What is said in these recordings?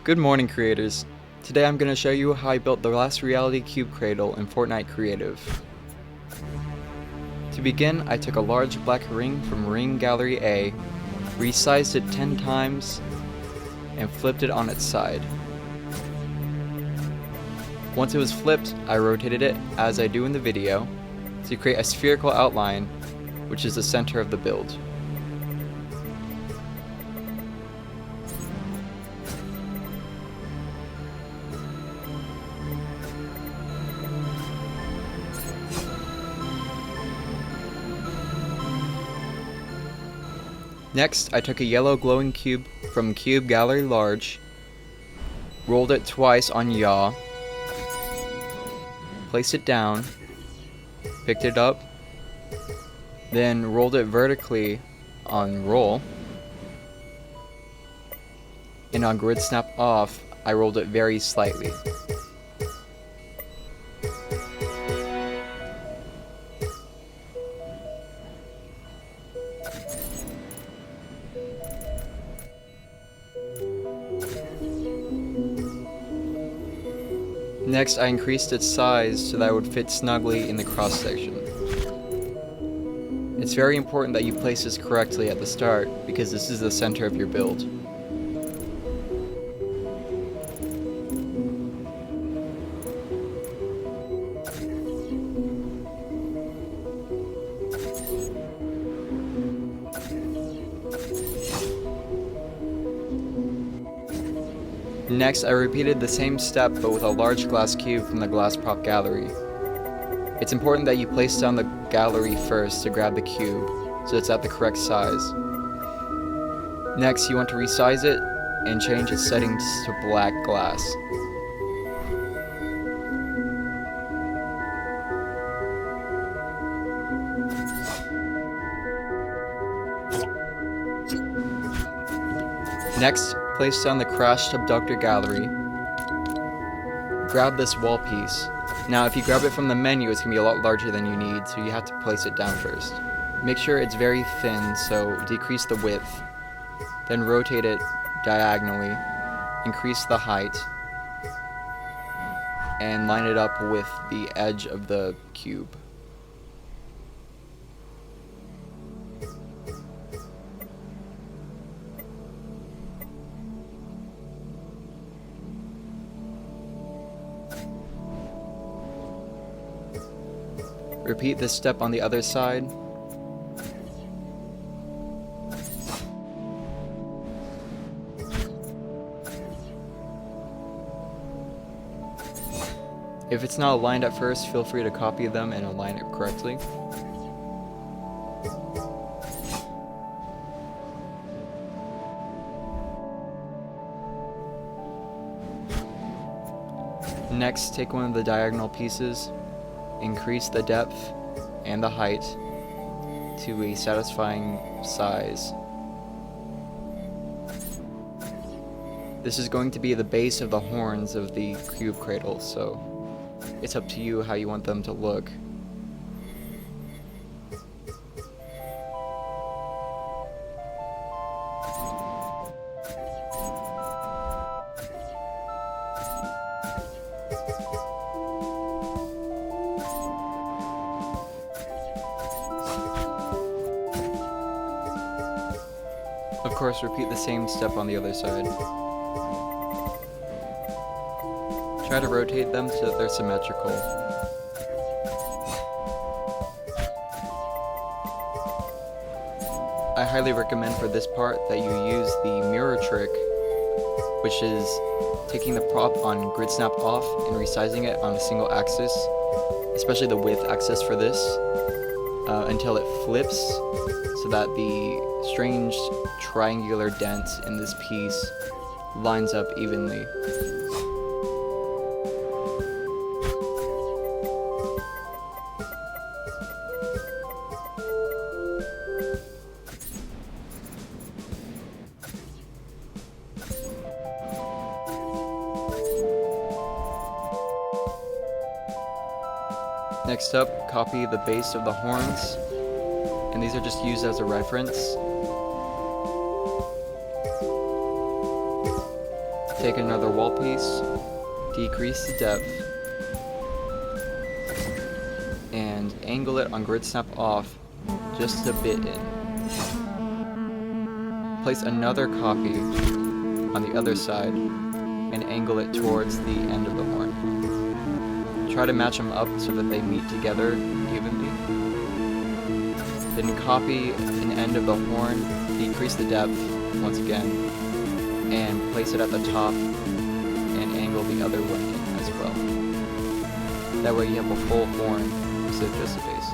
Good morning, creators. Today I'm going to show you how I built the Last Reality Cube Cradle in Fortnite Creative. To begin, I took a large black ring from Ring Gallery A, resized it 10 times, and flipped it on its side. Once it was flipped, I rotated it, as I do in the video, to create a spherical outline, which is the center of the build. Next, I took a yellow glowing cube from Cube Gallery Large, rolled it twice on yaw, placed it down, picked it up, then rolled it vertically on roll, and on grid snap off, I rolled it very slightly. Next, I increased its size so that it would fit snugly in the cross section. It's very important that you place this correctly at the start because this is the center of your build. Next, I repeated the same step but with a large glass cube from the glass prop gallery. It's important that you place down the gallery first to grab the cube, so it's at the correct size. Next, you want to resize it and change its settings to black glass. Next, place down the crashed abductor gallery. Grab this wall piece. Now if you grab it from the menu, it's going to be a lot larger than you need, so you have to place it down first. Make sure it's very thin, so decrease the width. Then rotate it diagonally, increase the height, and line it up with the edge of the cube. Repeat this step on the other side. If it's not aligned at first, feel free to copy them and align it correctly. Next, take one of the diagonal pieces, increase the depth and the height to a satisfying size. This is going to be the base of the horns of the cube cradle, so it's up to you how you want them to look. Of course, repeat the same step on the other side. Try to rotate them so that they're symmetrical. I highly recommend for this part that you use the mirror trick, which is taking the prop on grid snap off and resizing it on a single axis, especially the width axis for this, until it flips so that the strange triangular dent in this piece lines up evenly. Next up, copy the base of the horns, and these are just used as a reference. take another wall piece, decrease the depth, and angle it on grid snap off just a bit in. Place another copy on the other side and angle it towards the end of the horn. Try to match them up so that they meet together evenly. Then copy an end of the horn, decrease the depth once again, and place it at the top and angle the other one in as well. That way you have a full horn instead of just a base.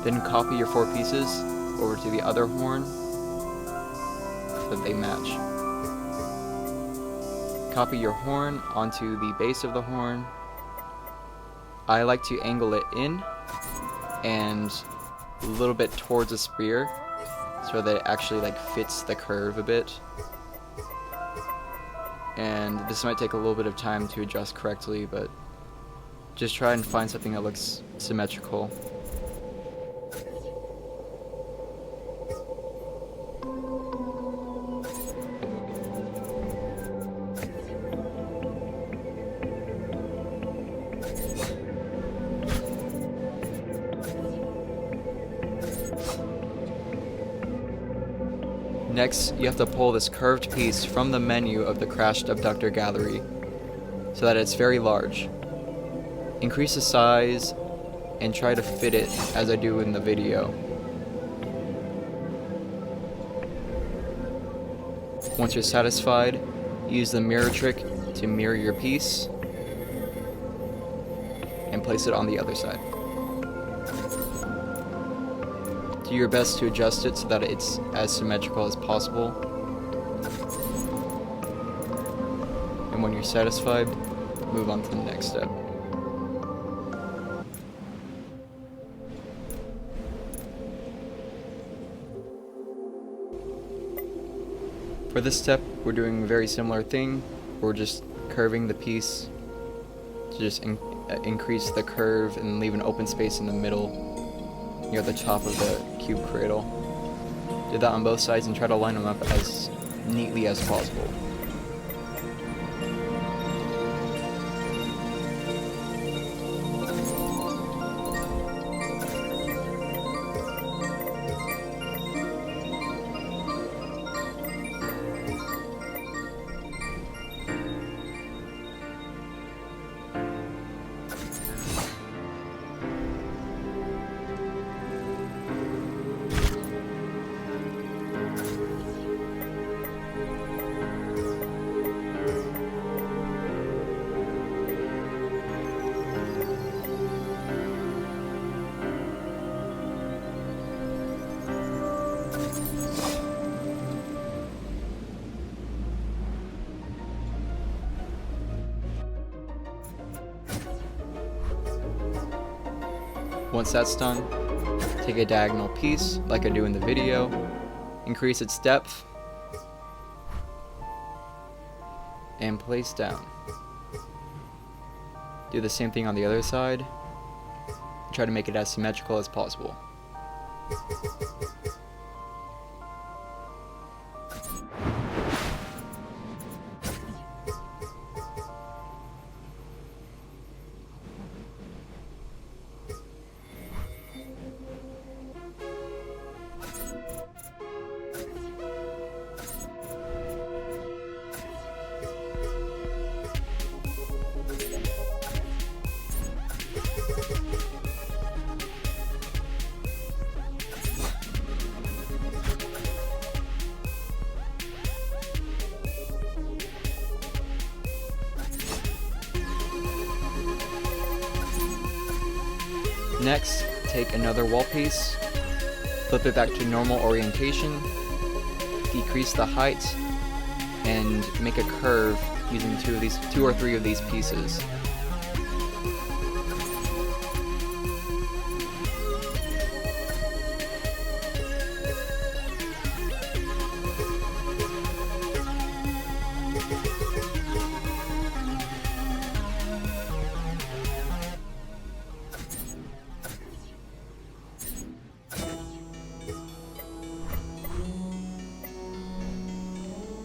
Then copy your 4 pieces over to the other horn so that they match. Copy your horn onto the base of the horn. I like to angle it in and a little bit towards the spear so that it actually fits the curve a bit. And this might take a little bit of time to adjust correctly, but just try and find something that looks symmetrical. Next, you have to pull this curved piece from the menu of the Crashed Abductor Gallery so that it's very large. Increase the size and try to fit it as I do in the video. Once you're satisfied, use the mirror trick to mirror your piece and place it on the other side. Do your best to adjust it so that it's as symmetrical as possible. And when you're satisfied, move on to the next step. For this step, we're doing a very similar thing. We're just curving the piece to just increase the curve and leave an open space in the middle near the top of the cube cradle. Do that on both sides and try to line them up as neatly as possible. Once that's done, take a diagonal piece like I do in the video, increase its depth, and place down. Do the same thing on the other side. Try to make it as symmetrical as possible. Next, take another wall piece, flip it back to normal orientation, decrease the height, and make a curve using two or three of these pieces.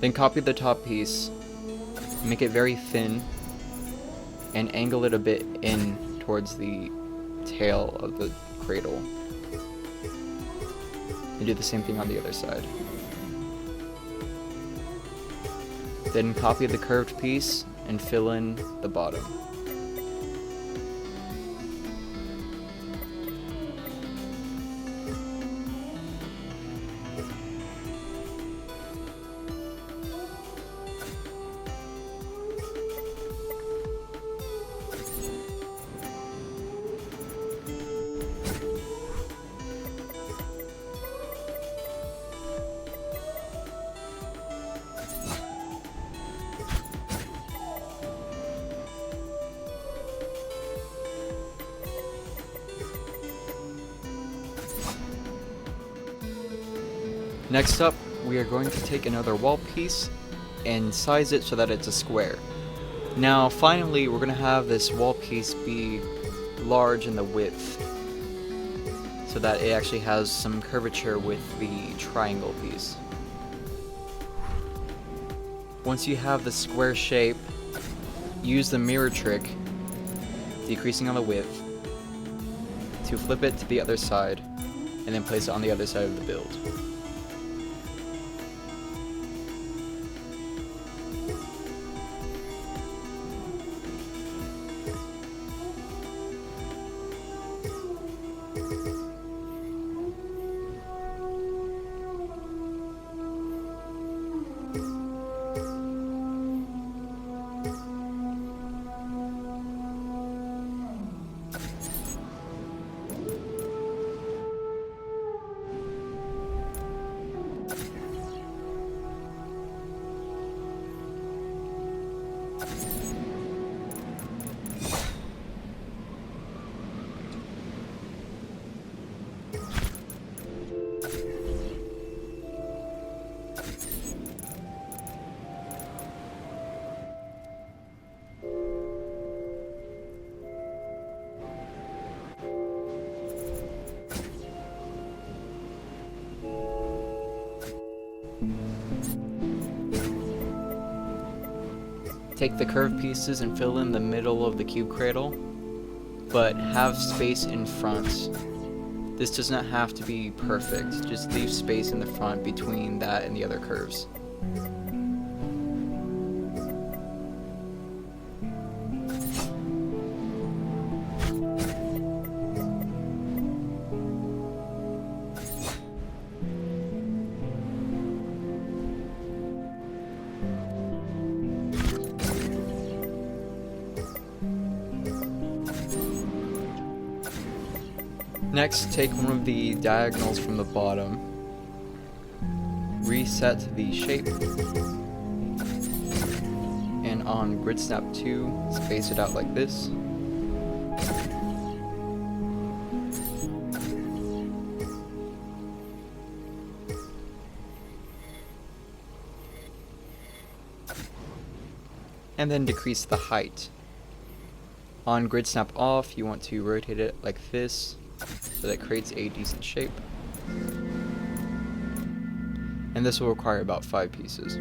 Then copy the top piece, make it very thin, and angle it a bit in towards the tail of the cradle. And do the same thing on the other side. Then copy the curved piece and fill in the bottom. Next up, we are going to take another wall piece and size it so that it's a square. Now finally, we're going to have this wall piece be large in the width so that it actually has some curvature with the triangle piece. Once you have the square shape, use the mirror trick, decreasing on the width, to flip it to the other side and then place it on the other side of the build. Take the curved pieces and fill in the middle of the cube cradle, but have space in front. This does not have to be perfect, just leave space in the front between that and the other curves. Next, take one of the diagonals from the bottom, reset the shape, and on Grid Snap 2, space it out like this. And then decrease the height. On Grid Snap Off, you want to rotate it like this, so that creates a decent shape. And this will require about 5 pieces.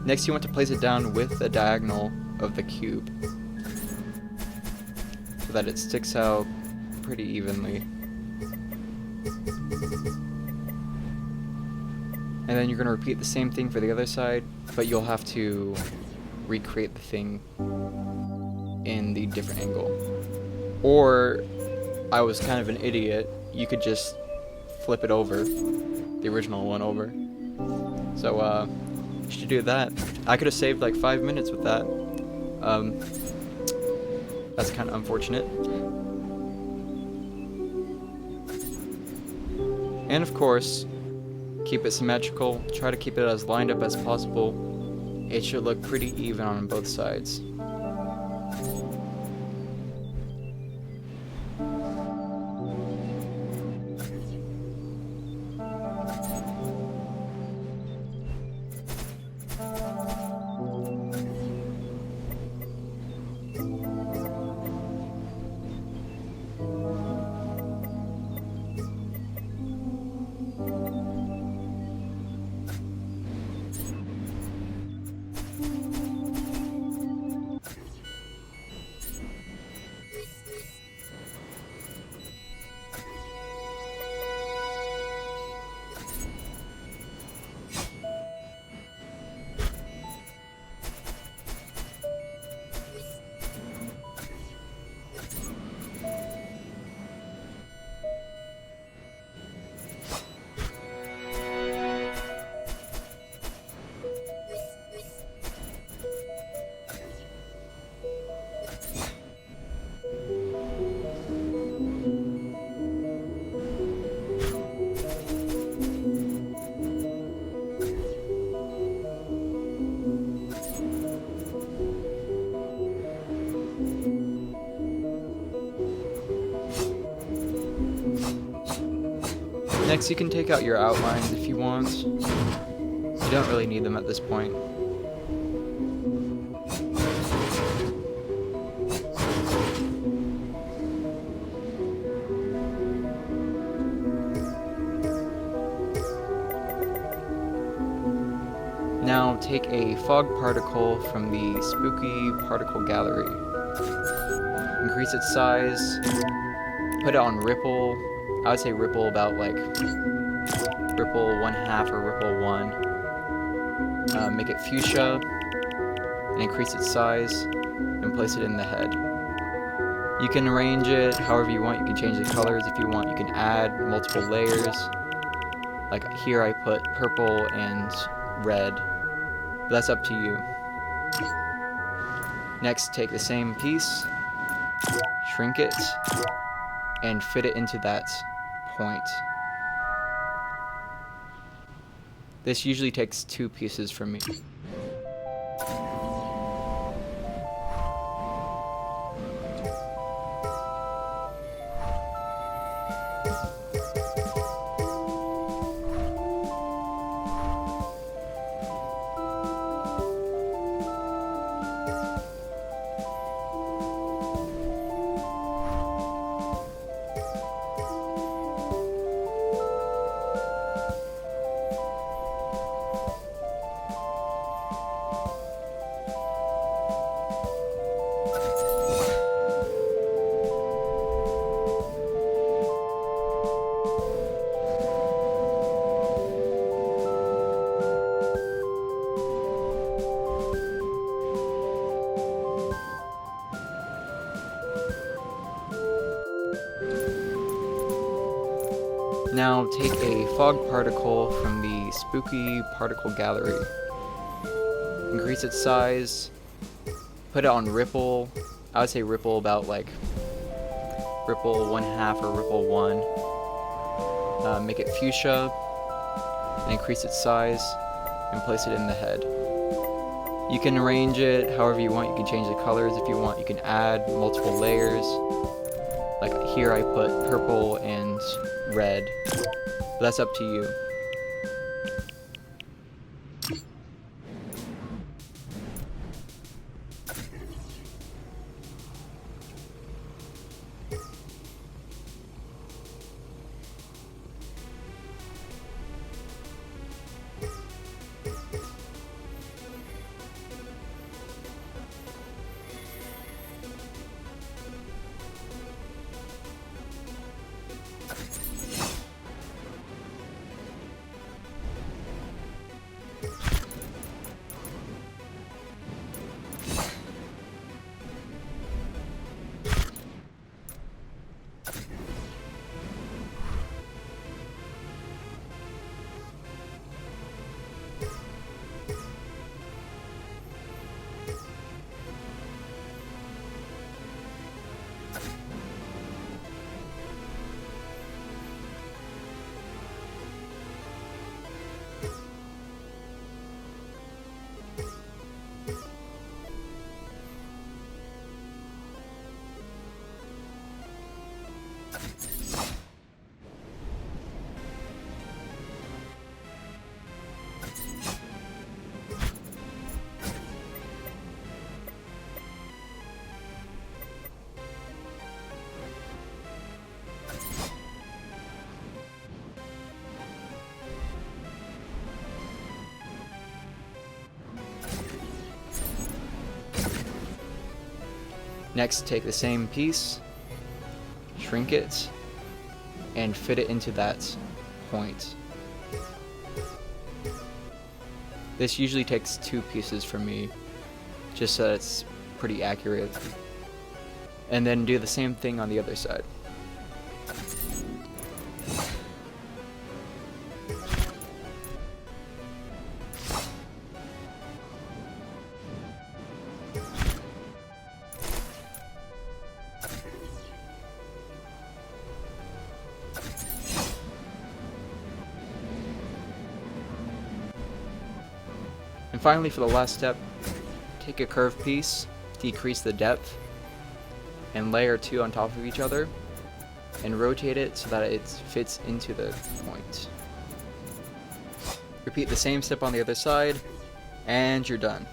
Next, you want to place it down with the diagonal of the cube so that it sticks out pretty evenly. And then you're going to repeat the same thing for the other side, but you'll have to recreate the thing in the different angle. Or, I was kind of an idiot, you could just flip it over, the original one over. So, you should do that. I could have saved like 5 minutes with that. That's kind of unfortunate. And of course, keep it symmetrical. Try to keep it as lined up as possible. It should look pretty even on both sides. Next, you can take out your outlines if you want. You don't really need them at this point. Now take a fog particle from the spooky particle gallery. Increase its size, put it on ripple. I would say ripple about like ripple 1/2 or ripple 1. Make it fuchsia and increase its size and place it in the head. You can arrange it however you want. You can change the colors if you want. You can add multiple layers. Like here I put purple and red. But that's up to you. Next, take the same piece, shrink it, and fit it into that point. This usually takes 2 pieces from me. Now take a fog particle from the spooky particle gallery. Increase its size, put it on ripple. I would say ripple about like ripple 1/2 or ripple 1. Make it fuchsia and increase its size and place it in the head. You can arrange it however you want. You can change the colors if you want. You can add multiple layers. Like here I put purple and red. But that's up to you. Next, take the same piece, shrink it, and fit it into that point. This usually takes 2 pieces for me, just so that it's pretty accurate. And then do the same thing on the other side. And finally, for the last step, take a curved piece, decrease the depth, and layer 2 on top of each other, and rotate it so that it fits into the point. Repeat the same step on the other side, and you're done.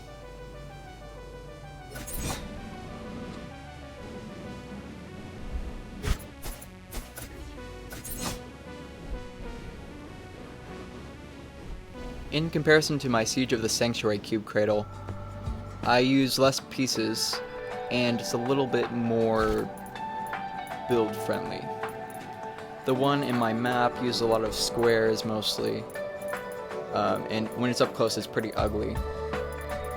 In comparison to my Siege of the Sanctuary Cube Cradle, I use less pieces and it's a little bit more build friendly. The one in my map uses a lot of squares mostly, and when it's up close it's pretty ugly.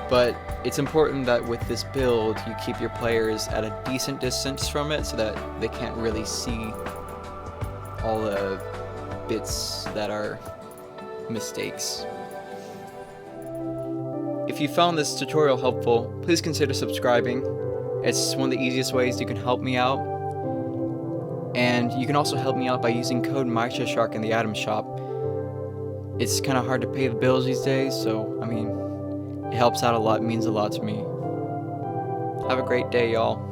But it's important that with this build you keep your players at a decent distance from it so that they can't really see all the bits that are mistakes. If you found this tutorial helpful, please consider subscribing. It's one of the easiest ways you can help me out. And you can also help me out by using code MyShark in the item shop. It's kind of hard to pay the bills these days, so I mean, it helps out a lot, means a lot to me. Have a great day, y'all.